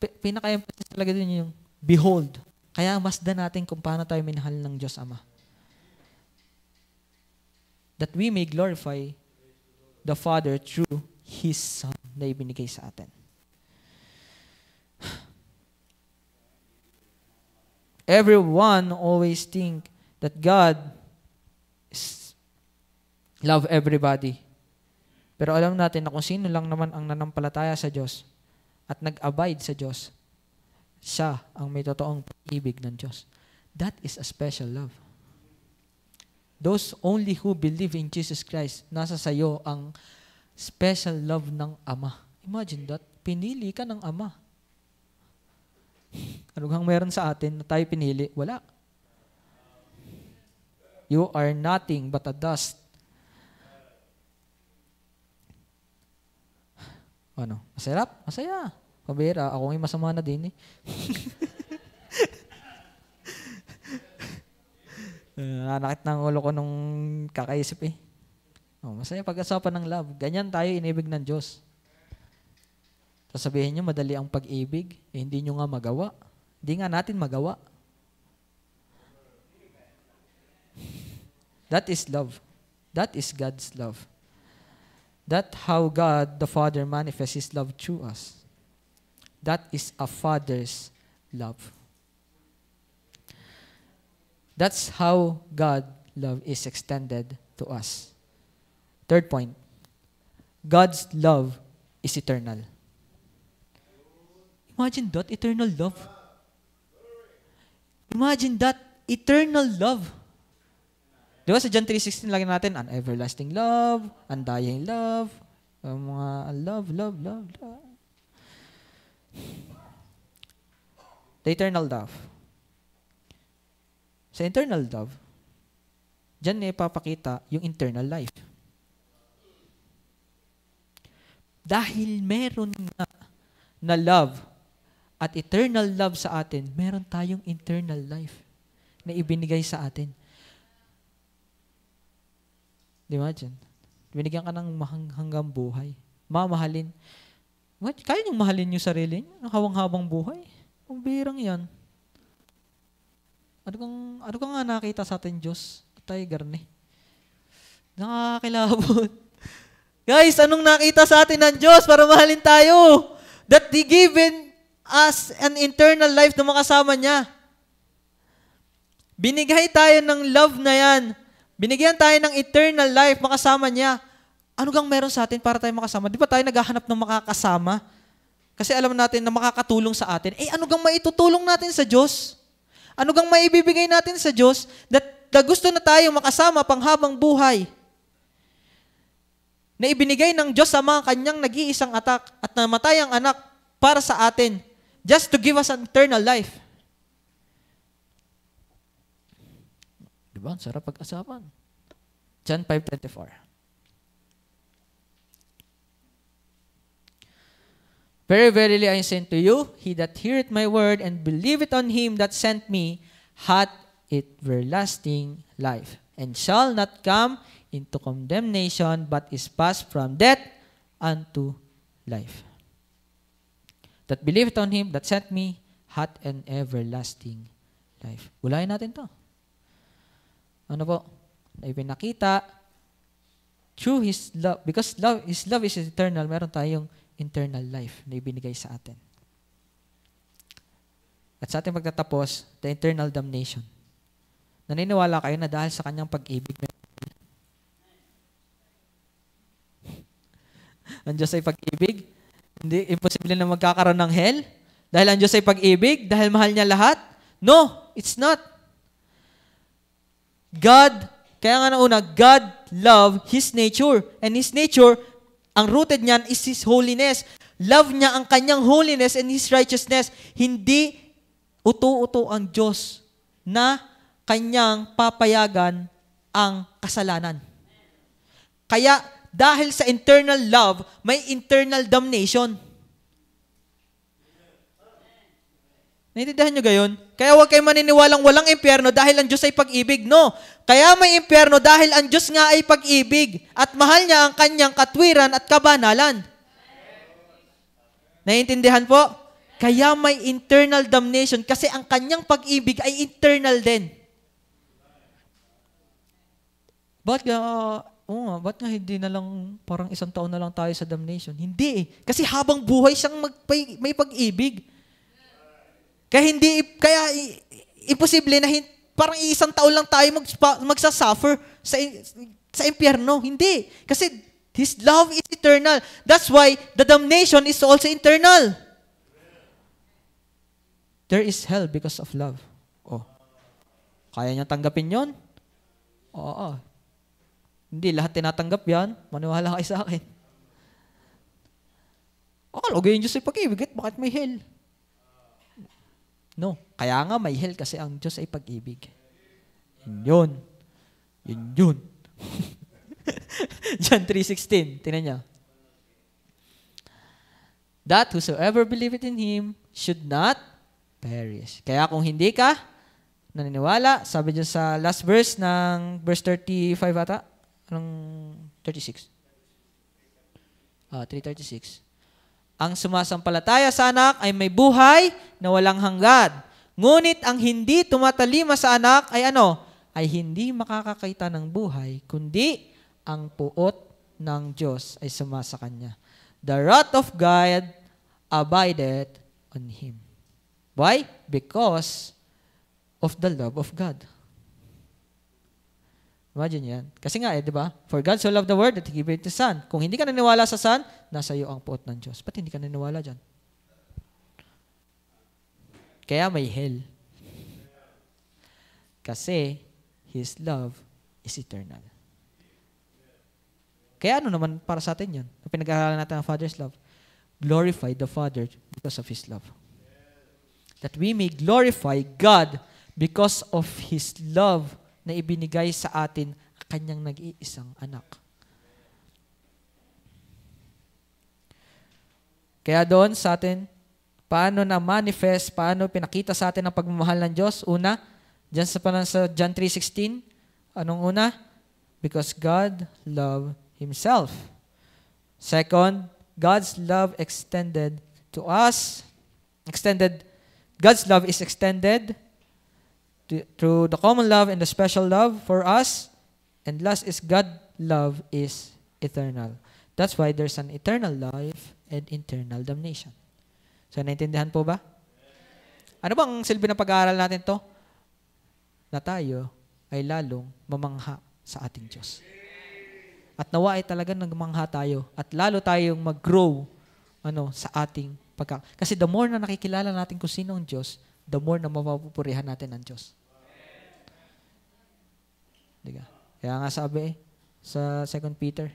pinaka-emphasis talaga din yung behold. Kaya masdan natin kung paano tayo minahal ng Diyos Ama. That we may glorify the Father through His Son na ibinigay sa atin. Everyone always think that God love everybody. Pero alam natin na kung sino lang naman ang nanampalataya sa Diyos at nag-abide sa Diyos, siya ang may totoong pag-ibig ng Diyos. That is a special love. Those only who believe in Jesus Christ, nasa sayo ang special love ng Ama. Imagine that. Pinili ka ng Ama. Ano kang meron sa atin na tayo pinili? Wala. You are nothing but a dust. Ano? Masarap? Masaya. Pabira, ako yung masama na din eh. Nanakit ng ulo ko nung kakaisip eh. Oh, masaya pag-asapan ng love. Ganyan tayo inibig ng Diyos. Sasabihin niyo, madali ang pag-ibig. Eh, hindi nyo nga magawa. Hindi nga natin magawa. That is love. That is God's love. That's how God, the Father, manifests His love through us. That is a Father's love. That's how God's love is extended to us. Third point, God's love is eternal. Imagine that, eternal love. Imagine that, eternal love. Di ba sa John 3:16 lagi natin, an everlasting love, undying love, mga love. The eternal love. Sa eternal love, dyan ipapakita yung internal life. Dahil meron na love at eternal love sa atin, meron tayong internal life na ibinigay sa atin. Imagine, binigyan ka ng hanggang buhay. Mamahalin. Kaya niyong mahalin yung sarili niyo? Ang hawang-habang buhay? Ang birang yan. Ano kang nga nakita sa atin, Diyos? Tayo garne. Nakakilabot. Guys, anong nakita sa atin ng Diyos para mahalin tayo? That He given us an eternal life na makasama niya. Binigay tayo ng love na yan. Binigyan tayo ng eternal life, makasama niya. Ano gang meron sa atin para tayo makasama? Di ba tayo naghahanap ng makakasama? Kasi alam natin na makakatulong sa atin. Ano gang maitutulong natin sa Diyos? Ano gang maibibigay natin sa Diyos na gusto na tayo makasama panghabang buhay? Na ibinigay ng Diyos sa mga kanyang nag-iisang atak at namatay ang anak para sa atin. Just to give us an eternal life. Diba? Sarap pag-asapan. John 5:24. Very verily I say to you, he that heareth my word and believeth on him that sent me hath everlasting life, and shall not come into condemnation, but is passed from death unto life. That believeth on him that sent me hath an everlasting life. Bulayan natin to. Ano po? Na ipinakita through His love, because His love is eternal, meron tayong eternal life na ibinigay sa atin. At sa ating pagtatapos, the eternal damnation. Naniniwala kayo na dahil sa kanyang pag-ibig, ang Diyos ay pag-ibig, hindi imposible na magkakaroon ng hell? Dahil ang Diyos ay pag-ibig? Dahil mahal niya lahat? No, it's not. God, kaya nga nauna, God love His nature. And His nature, ang rooted niyan is His holiness. Love niya ang kanyang holiness and His righteousness. Hindi uto-uto ang Diyos na kanyang papayagan ang kasalanan. Kaya, dahil sa internal love, may internal damnation. Naintindihan nyo gayon? Kaya huwag kayo maniniwalang walang impyerno dahil ang Diyos ay pag-ibig. No. Kaya may impyerno dahil ang Diyos nga ay pag-ibig at mahal niya ang kanyang katwiran at kabanalan. Naiintindihan po? Kaya may internal damnation kasi ang kanyang pag-ibig ay internal din. Ba't nga hindi na lang parang 1 taon na lang tayo sa damnation? Hindi eh. Kasi habang buhay siyang may pag-ibig. Kaya imposible na parang 1 taon lang tayo magsasuffer sa impyerno. Hindi. Kasi His love is eternal. That's why the damnation is also internal. There is hell because of love. Oh. Kaya niya tanggapin yon? Oo. Hindi lahat tinatanggap yan. Maniwala kayo sa akin. Lagay yung Diyos ay pag-ibig. Bakit may hell? No. Kaya nga may hell kasi ang Diyos ay pag-ibig. Yun. John 3:16. Tingnan niya. That whosoever believeth in Him should not perish. Kaya kung hindi ka naniniwala, sabi dyan sa last verse ng verse 35 ata, anong 36? 3:36. Ang sumasampalataya sa anak ay may buhay na walang hanggan. Ngunit ang hindi tumatalima sa anak ay ano? Ay hindi makakakita ng buhay, kundi ang puot ng Diyos ay sumasa kanya. The wrath of God abideth on him. Why? Because of the love of God. Imagine yan. Kasi nga di ba? For God so loved the world that He gave His Son. Kung hindi ka naniwala sa Son, nasa iyo ang puot ng Diyos. Ba't hindi ka naniwala dyan? Kaya may hell. Kasi His love is eternal. Kaya ano naman para sa atin yun? Pinag-aaralan natin ang Father's love. Glorify the Father because of His love. That we may glorify God because of His love na ibinigay sa atin ang kanyang nag-iisang anak. Kaya doon sa atin, paano na manifest, paano pinakita sa atin ang pagmamahal ng Diyos? Una, dyan sa John 3:16, anong una? Because God loved Himself. Second, God's love extended to us. God's love is extended through the common love and the special love for us. And last is God's love is eternal. That's why there's an eternal life and eternal damnation. So, naintindihan po ba? Ano bang silbi ng pag-aaral natin to? Na tayo ay lalong mamangha sa ating Diyos. At nawa ay talaga nagmangha tayo at lalo tayong mag-grow sa ating kasi the more na nakikilala natin kung sino ang Diyos, the more na mapapupurihan natin ang Diyos. Diga? Kaya nga sabi sa 2 Peter,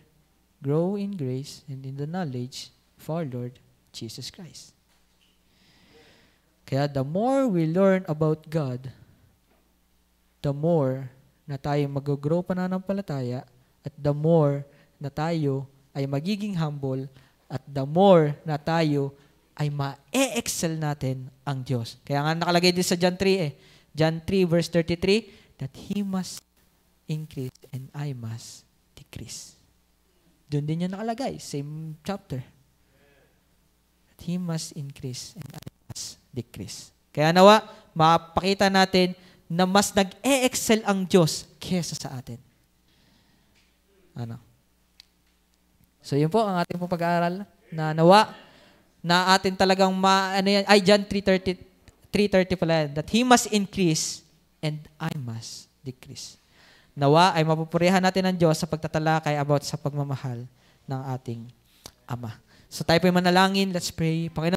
grow in grace and in the knowledge of our Lord Jesus Christ. Kaya the more we learn about God, the more na tayo mag-grow pananampalataya at the more na tayo ay magiging humble at the more na tayo ay ma-excel natin ang Diyos. Kaya nga nakalagay din sa John 3 John 3 verse 33, that He must increase and I must decrease. Doon din yun nakalagay. Same chapter. That He must increase and I must decrease. Kaya nawa, mapakita natin na mas nag-e-excel ang Diyos kesa sa atin. Ano? So yun po ang ating pong pag-aaral na nawa na atin talagang John 3:30 pala yan, that He must increase and I must decrease. Nawa ay mapupurihan natin ng Diyos sa pagtatalakay about sa pagmamahal ng ating Ama. So tayo po'y manalangin. Let's pray. Panginoon,